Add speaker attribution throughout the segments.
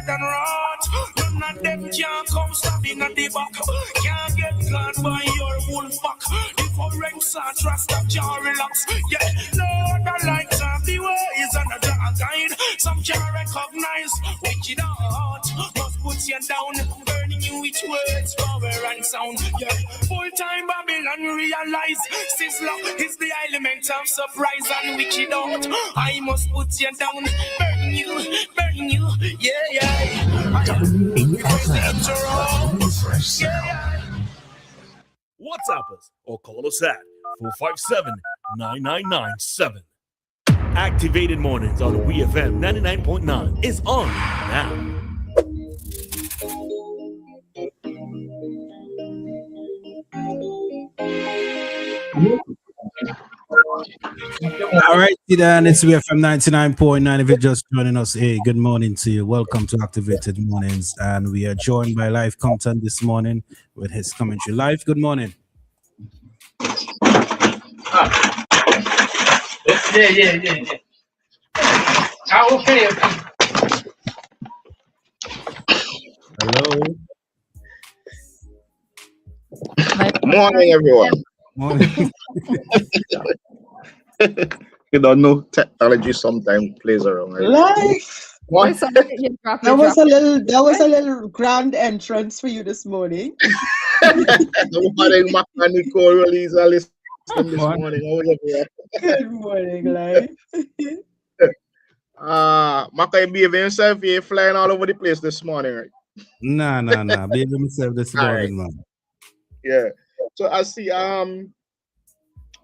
Speaker 1: than rot. None of them can come stabbing at the back. Can't get caught by your wolf pack. The forensics are trust that can't relax. Yeah, Lord, the lights of the ways and the dark guide. Some can't recognize wicked heart. Must put you down, burning you with words, power and sound. Yeah, full time Babylon realize Sizzler is the element of surprise and wicked heart. I must put you down, burning you, yeah, yeah.
Speaker 2: WEFM.
Speaker 1: Yeah.
Speaker 3: WhatsApp us or call us at 457-9997. Activated Mornings on WEFM 99.9 is on now.
Speaker 2: All right, then it's WEFM 99.9. If you're just joining us, hey, good morning to you. Welcome to Activated Mornings. And we are joined by Lyf Compton this morning with his commentary. Lyf, good morning.
Speaker 4: Yeah. Okay.
Speaker 2: Hello.
Speaker 5: Morning, everyone.
Speaker 2: Morning.
Speaker 5: You don't know, technology sometimes plays around. Right?
Speaker 6: Lyf.
Speaker 5: What?
Speaker 6: That was a little grand entrance for you this morning.
Speaker 5: The morning, Maka and Nicole, Roleza listening this morning. How is everyone?
Speaker 6: Good morning, Lyf.
Speaker 5: Maka, you behaving yourself. You're flying all over the place this morning, right?
Speaker 2: Nah. Baby myself this morning, man.
Speaker 5: Yeah. So I see.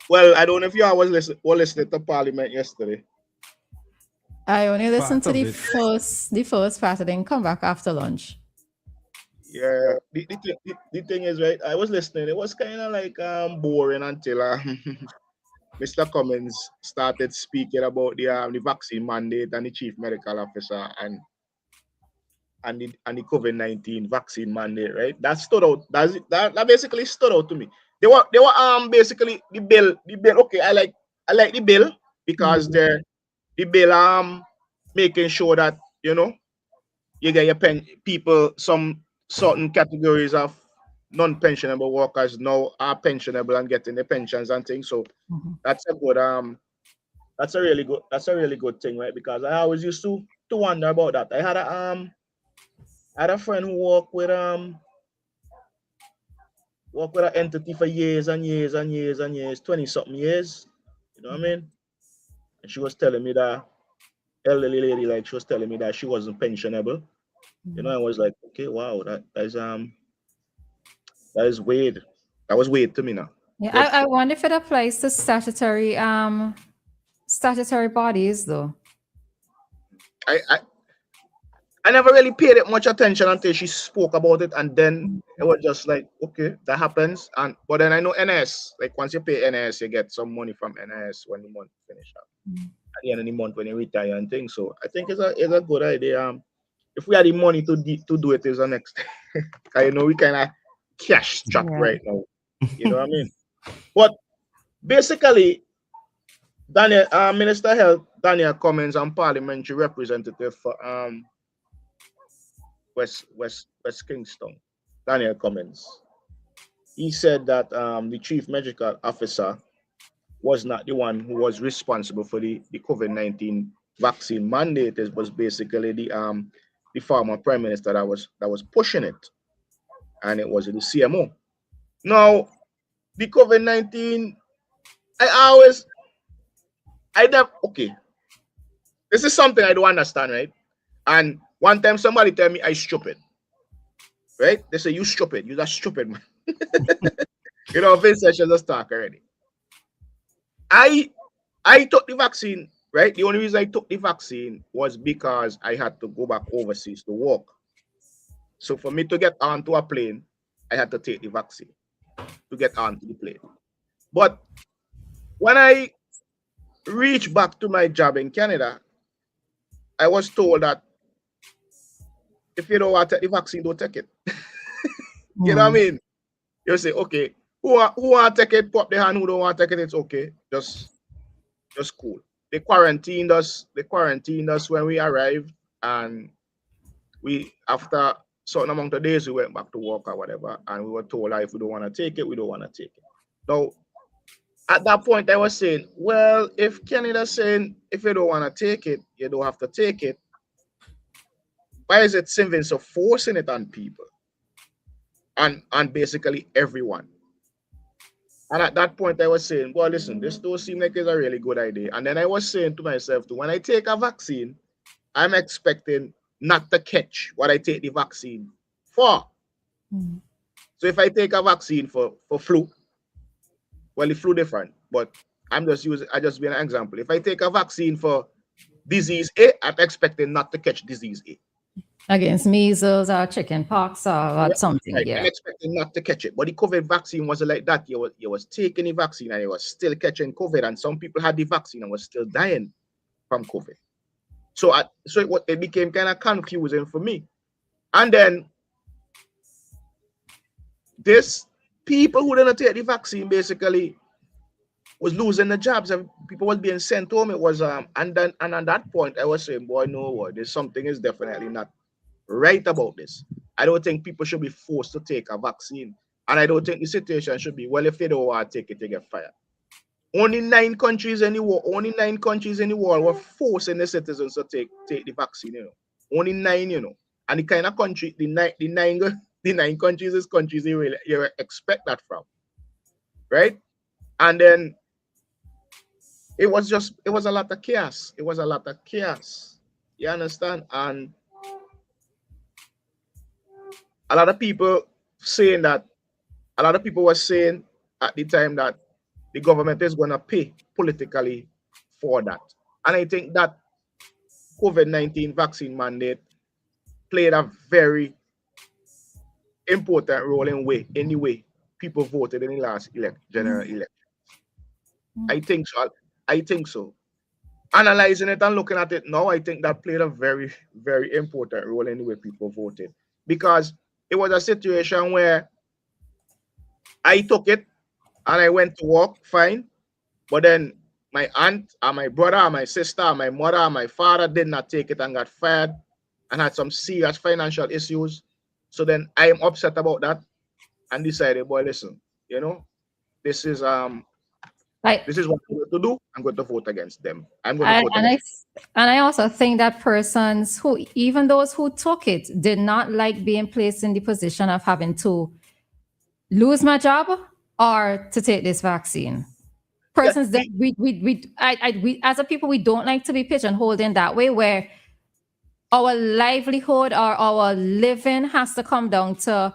Speaker 5: Well, I don't know if you all were listening to Parliament yesterday.
Speaker 7: I only listened to the first part. I didn't come back after lunch.
Speaker 5: Yeah. The thing is, right? I was listening. It was kind of like boring until Mr. Cummins started speaking about the vaccine mandate and the chief medical officer and the COVID-19 vaccine mandate, right? That stood out. That basically stood out to me. They were basically the bill. Okay, I like the bill because the bill making sure that you get your people, some certain categories of non-pensionable workers now are pensionable and getting the pensions and things. So that's a good that's a really good thing, right? Because I always used to wonder about that. I had a friend who worked with an entity for years and years, 20-something years. You know what I mean? And she was telling me that elderly lady, like she was telling me that she wasn't pensionable. I was like, okay, wow, that is weird. That was weird to me now.
Speaker 7: Yeah, I wonder if it applies to statutory bodies though.
Speaker 5: I never really paid it much attention until she spoke about it, and then it was just like, okay, that happens. But then I know NS, like once you pay NS, you get some money from NS when the month finish up. At the end of the month when you retire and things. So I think it's a good idea. If we had the money to do it, is the next. We kind of cash strapped right now. You know what I mean? But basically, Minister of Health Daniel Cummins and parliamentary representative for West Kingston, Daniel Cummins, he said that the chief medical officer was not the one who was responsible for the COVID-19 vaccine mandate. It was basically the former prime minister that was pushing it, and it was the CMO. Now, the COVID-19, okay, this is something I don't understand, right? And one time somebody tell me I stupid, right? They say you stupid, you're stupid, man. Vince just talk already. I took the vaccine, right? The only reason I took the vaccine was because I had to go back overseas to work. So for me to get onto a plane, I had to take the vaccine to get onto the plane. But when I reached back to my job in Canada, I was told that if you don't want to take the vaccine, don't take it. You know what I mean? You say, okay, who want to take it, pop the hand. Who don't want to take it, it's okay. Just cool. They quarantined us when we arrived, and we after certain amount of days we went back to work or whatever, and we were told like, if we don't want to take it, we don't want to take it. Now, at that point, I was saying, well, if Canada's saying if you don't want to take it, you don't have to take it, why is it Simmons of forcing it on people and basically everyone? And at that point, I was saying, well, listen, this don't seem like it's a really good idea. And then I was saying to myself, when I take a vaccine, I'm expecting not to catch what I take the vaccine for.
Speaker 7: Mm.
Speaker 5: So if I take a vaccine for flu, well, the flu different, but I just be an example. If I take a vaccine for disease A, I'm expecting not to catch disease A.
Speaker 7: Against measles or chicken pox or something,
Speaker 5: Right.
Speaker 7: yeah.
Speaker 5: I'm expecting not to catch it. But the COVID vaccine wasn't like that. You was taking the vaccine and you was still catching COVID. And some people had the vaccine and was still dying from COVID. So it became kind of confusing for me. And then this people who didn't take the vaccine basically was losing the jobs and people was being sent home. It was and at that point I was saying, boy, no, boy, there's something is definitely not right about this. I don't think people should be forced to take a vaccine. And I don't think the situation should be, well, if they don't want to take it, they get fired. Only 9 countries in the world were forcing the citizens to take the vaccine, you know. Only 9, you know. And the kind of country, the nine countries is countries you expect that from. Right? And then it was a lot of chaos. It was a lot of chaos. You understand? And a lot of people were saying at the time that the government is going to pay politically for that. And I think that COVID-19 vaccine mandate played a very important role in the way people voted in the last general election. I think so. Analyzing it and looking at it now, I think that played a very, very important role in the way people voted. Because it was a situation where I took it and I went to work fine, but then my aunt and my brother and my sister and my mother and my father did not take it and got fired and had some serious financial issues. So then I am upset about that and decided, boy, listen, you know, this is what I'm going to do. I'm going to vote against them. I'm going to vote against them.
Speaker 7: And I also think that persons who, even those who took it, did not like being placed in the position of having to lose my job or to take this vaccine. Persons that we as a people, we don't like to be pigeonholed in that way, where our livelihood or our living has to come down to,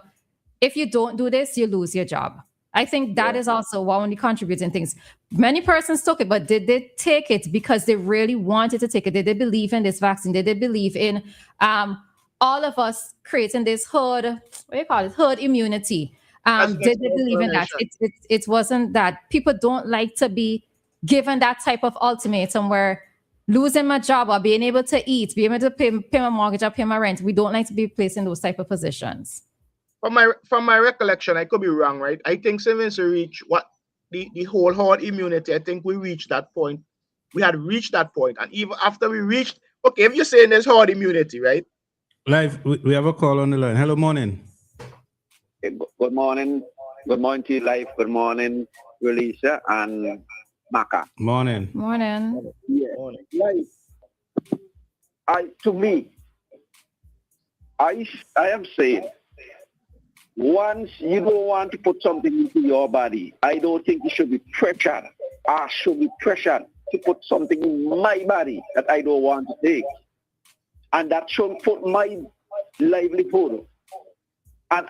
Speaker 7: if you don't do this, you lose your job. I think that is also one of the contributing things. Many persons took it, but did they take it because they really wanted to take it? Did they believe in this vaccine? Did they believe in all of us creating this herd immunity? Did they believe in that? It wasn't that. People don't like to be given that type of ultimatum where losing my job or being able to eat, being able to pay my mortgage or pay my rent. We don't like to be placed in those type of positions.
Speaker 5: From my recollection, I could be wrong, right? I think since we reach what the whole herd immunity, I think we reached that point. We had reached that point, and even after we reached, okay, if you're saying there's herd immunity, right?
Speaker 2: Live, we have a call on the line. Hello, morning.
Speaker 4: Good morning. Good morning to you, Lyf. Good morning, Roleza and Maka.
Speaker 2: Morning.
Speaker 7: Morning.
Speaker 4: Yeah.
Speaker 5: Morning.
Speaker 4: I am saying, once you don't want to put something into your body, I don't think you should be pressured. I should be pressured to put something in my body that I don't want to take. And that should put my livelihood and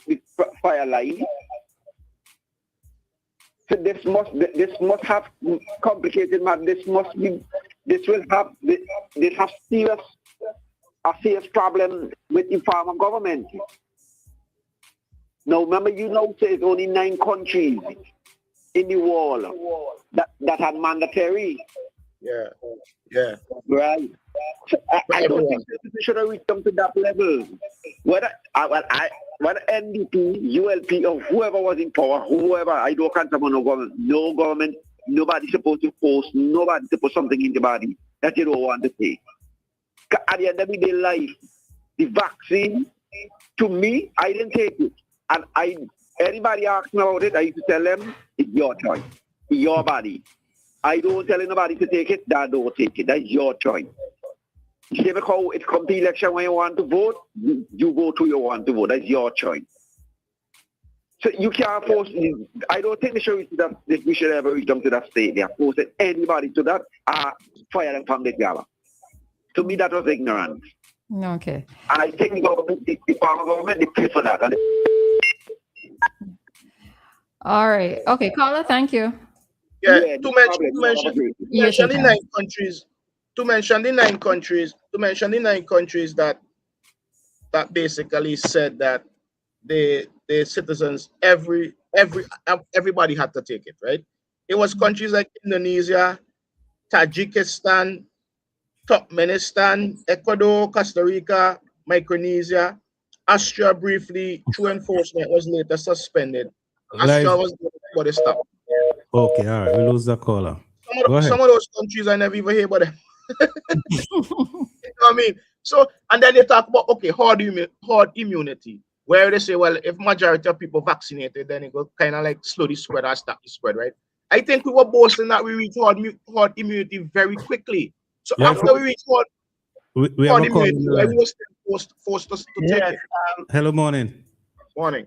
Speaker 4: the fire line. So this must have complicated matter. This will have a serious problem with the farmer government. Now remember, there's only 9 countries in the world that had mandatory.
Speaker 5: Yeah.
Speaker 4: Right. So I don't think we should have reached them to that level. Whether NDP, ULP, or whoever was in power, I don't count about no government, nobody's supposed to force, nobody to put something in the body that you don't want to take. At the end of the day, life, the vaccine, to me, I didn't take it. And anybody asks me about it, I used to tell them, it's your choice, your body. I don't tell anybody to take it, that don't take it. That's your choice. You see, because it comes to election when you want to vote, you go to you want to vote. That's your choice. So you can't force. I don't think we should ever reach them to that state. They are forcing anybody to that. Fire them from the gala. To me, that was ignorance.
Speaker 7: Okay.
Speaker 4: And I think the government, the former government, they pay for that.
Speaker 7: All right. Okay, caller, thank you.
Speaker 5: Yeah, to mention the 9 countries. To mention the 9 countries that basically said that the citizens, everybody had to take it, right? It was countries like Indonesia, Tajikistan, Turkmenistan, Ecuador, Costa Rica, Micronesia. Austria briefly, through enforcement, was later suspended. Austria was but they stopped.
Speaker 2: Okay, all right, we lose the caller.
Speaker 5: Some of those countries I never even hear about them. You know what I mean? So, and then they talk about, okay, herd immunity, where they say, well, if majority of people vaccinated, then it will kind of like slowly spread or stop the spread, right? I think we were boasting that we reached herd immunity very quickly. So after we reached herd immunity, we were still forced to take it.
Speaker 2: Hello, morning.
Speaker 5: Morning.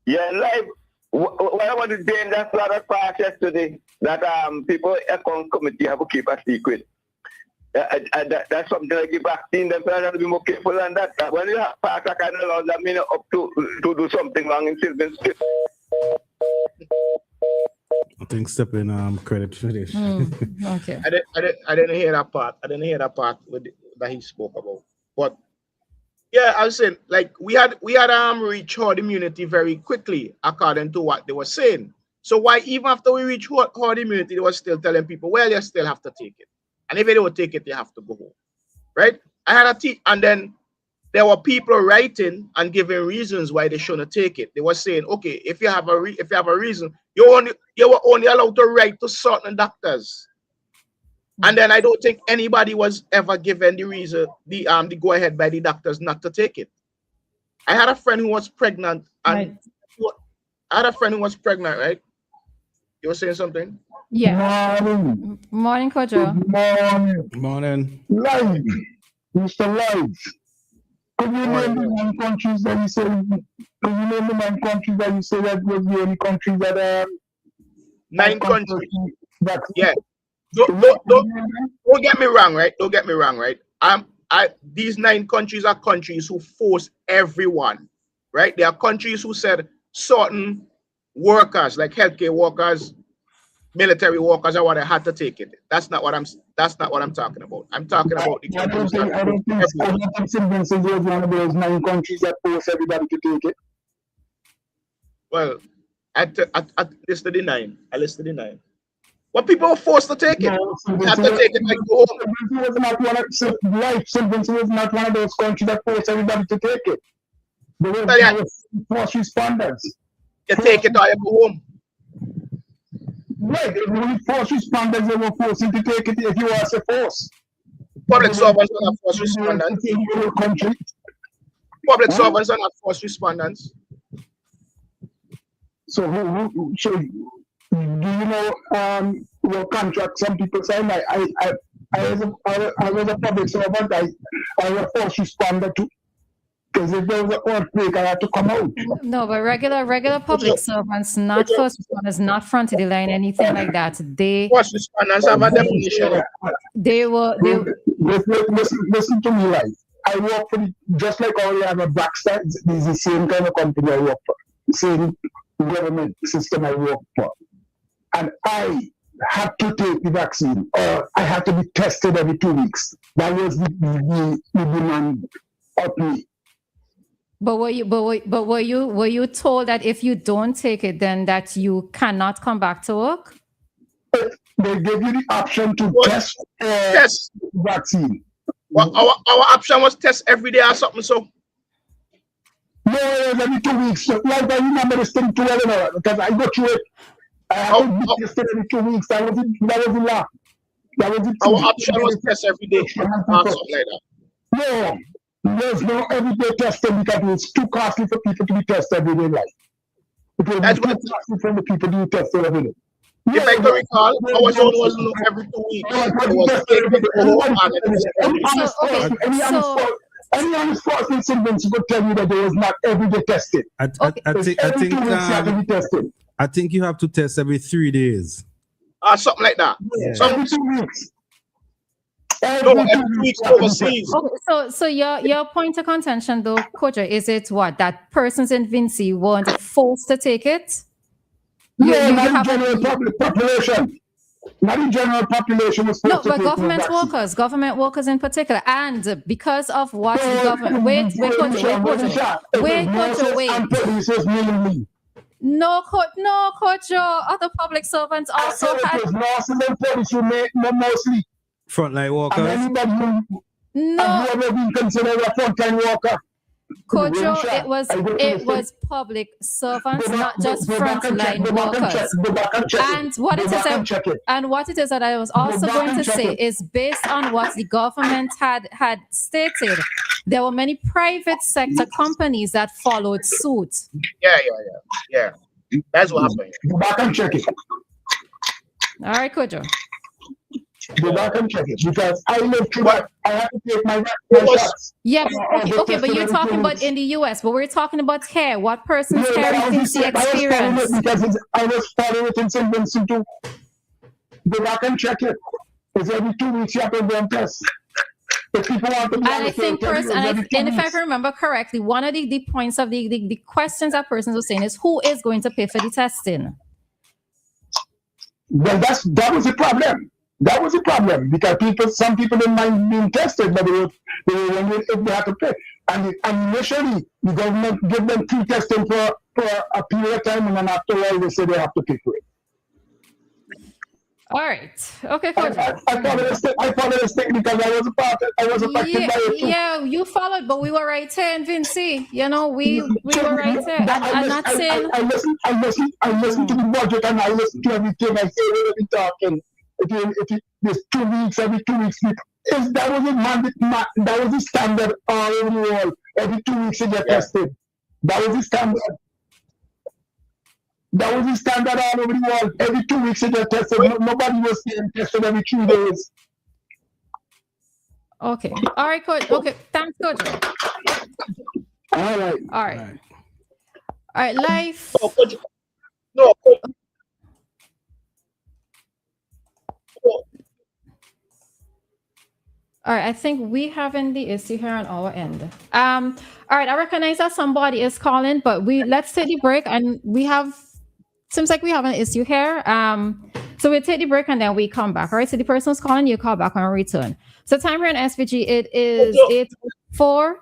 Speaker 4: Yeah, like what I want to say in that lot of part yesterday, that people account committee have to keep a secret. That's something like the vaccine, them have to be more careful than that. When you have part that kind of law, that means up to do something wrong in children's skip.
Speaker 2: I think stepping credit for this.
Speaker 7: Okay.
Speaker 5: I didn't hear that part. I didn't hear that part that he spoke about. But yeah, I was saying, like we had reached herd immunity very quickly according to what they were saying. So why even after we reached herd immunity, they were still telling people, well, you still have to take it. And if they don't take it, they have to go home, right? I had and then there were people writing and giving reasons why they shouldn't take it. They were saying, okay, if you have a reason, you were only allowed to write to certain doctors. And then I don't think anybody was ever given the reason, the go ahead by the doctors not to take it. I had a friend who was pregnant, and right? You were saying something?
Speaker 7: Yeah. Morning, Kojo.
Speaker 2: Morning.
Speaker 8: Live, Mr. Live. Could you name the 9 countries that you say? Could you name the 9 countries that you say that was the only countries that
Speaker 5: 9 countries? Yeah. Don't get me wrong, right? Don't get me wrong, right? These 9 countries are countries who force everyone, right? They are countries who said certain workers, like healthcare workers, military workers, or what, had to take it. That's not what I'm talking about. I'm talking about the countries.
Speaker 8: I don't think Sylvan's was one of those 9 countries that force everybody to take it.
Speaker 5: Well, I listed the 9. I listed the 9. But people were forced to take it. Had to take it like go home.
Speaker 8: Sylvan's was not one of those countries that force everybody to take it. They were first responders.
Speaker 5: You take it or you go home.
Speaker 8: Right, if only first responders, they were forcing to take it if you are a force.
Speaker 5: Public servants are not first responders. Public servants are not first responders.
Speaker 8: So do you know what contract some people sign? I was a public servant. I was a first responder too. Because if there was an earthquake, I had to come out.
Speaker 7: No, but regular public servants, not first responders, not front of the line, anything like that.
Speaker 5: First responders have a definition.
Speaker 8: Listen to me, like I work for just like all you have a backside. It's the same kind of company I work for, same government system I work for, and I had to take the vaccine, or I had to be tested every 2 weeks. That was the demand of me.
Speaker 7: But were you told that if you don't take it, then that you cannot come back to work?
Speaker 8: They give you the option to test vaccine.
Speaker 5: Well, our option was test every day or something. So
Speaker 8: no, every 2 weeks. So, like I remember this thing too well, because I go through it. I have to be tested every 2 weeks. That was the law.
Speaker 5: Our option was test every day or something like that.
Speaker 8: No, there's no everyday testing because it's too costly for people to be tested every day life. It will be
Speaker 5: That's
Speaker 8: too
Speaker 5: what
Speaker 8: costly for the people to be tested every day.
Speaker 5: if I can recall, our zone was every 2 weeks. It was taken to the whole and
Speaker 8: Any honest person Vinci could tell you that there was not everyday testing.
Speaker 2: I think you have to test every 3 days.
Speaker 5: something like that.
Speaker 2: Yeah.
Speaker 8: Every 2 weeks.
Speaker 5: Every 2 weeks overseas.
Speaker 7: Okay, so your point of contention though, Kojo, is it what that persons in Vinci weren't forced to take it?
Speaker 8: No, not the general population. Not the general population was
Speaker 7: no, but government workers in particular, and because of what the government. Wait. No, Kojo. Other public servants also had.
Speaker 8: Nurses and police who mostly
Speaker 2: frontline workers.
Speaker 8: And anybody who has ever been considered a frontline worker.
Speaker 7: Kojo, it was public servants, not just frontline workers. And what it is that I was also going to say is based on what the government had stated, there were many private sector companies that followed suit.
Speaker 5: Yeah. That's what happened.
Speaker 8: Go back and check it.
Speaker 7: All right, Kojo.
Speaker 8: Go back and check it because I lived through that. I had to take my shots.
Speaker 7: Yeah, okay, but you're talking about in the US, but we're talking about here. What person's here is the experience?
Speaker 8: Because I was following it in St. Vincent too. Go back and check it. It's every 2 weeks you have to go and test. If people want to be
Speaker 7: and I think and if I remember correctly, one of the points of the questions that persons were saying is who is going to pay for the testing?
Speaker 8: Well, that was the problem. That was a problem because some people didn't mind being tested, but they had to pay. And initially, the government gave them free testing for a period of time, and then after a while, they said they have to pay for it.
Speaker 7: All right. Okay, cool.
Speaker 8: I followed this thing because I was affected by it too.
Speaker 7: Yeah, you followed, but we were right here in Vinci. You know, we were right here. I'm not saying.
Speaker 8: I listened to the budget and I listened to everything. I hear everything talking. If there's 2 weeks, every 2 weeks, that was the standard all over the world. Every 2 weeks you get tested. That was the standard. That was the standard all over the world. Every 2 weeks you get tested. Nobody was getting tested every 3 days.
Speaker 7: Okay. All right, Coach. Okay. Thanks, Coach.
Speaker 8: All
Speaker 7: right, Lyf.
Speaker 5: No.
Speaker 7: All right, I think we having the issue here on our end. All right, I recognize that somebody is calling, but let's take the break, and seems like we have an issue here. So we'll take the break and then we come back. All right, so the person who's calling, you call back on return. So time here in SVG, it is 8:04,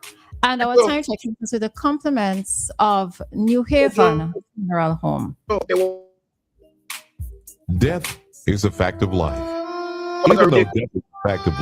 Speaker 7: and our time check is with the compliments of New Haven Funeral Home.
Speaker 9: Death is a fact of life. Even though death is a fact of life,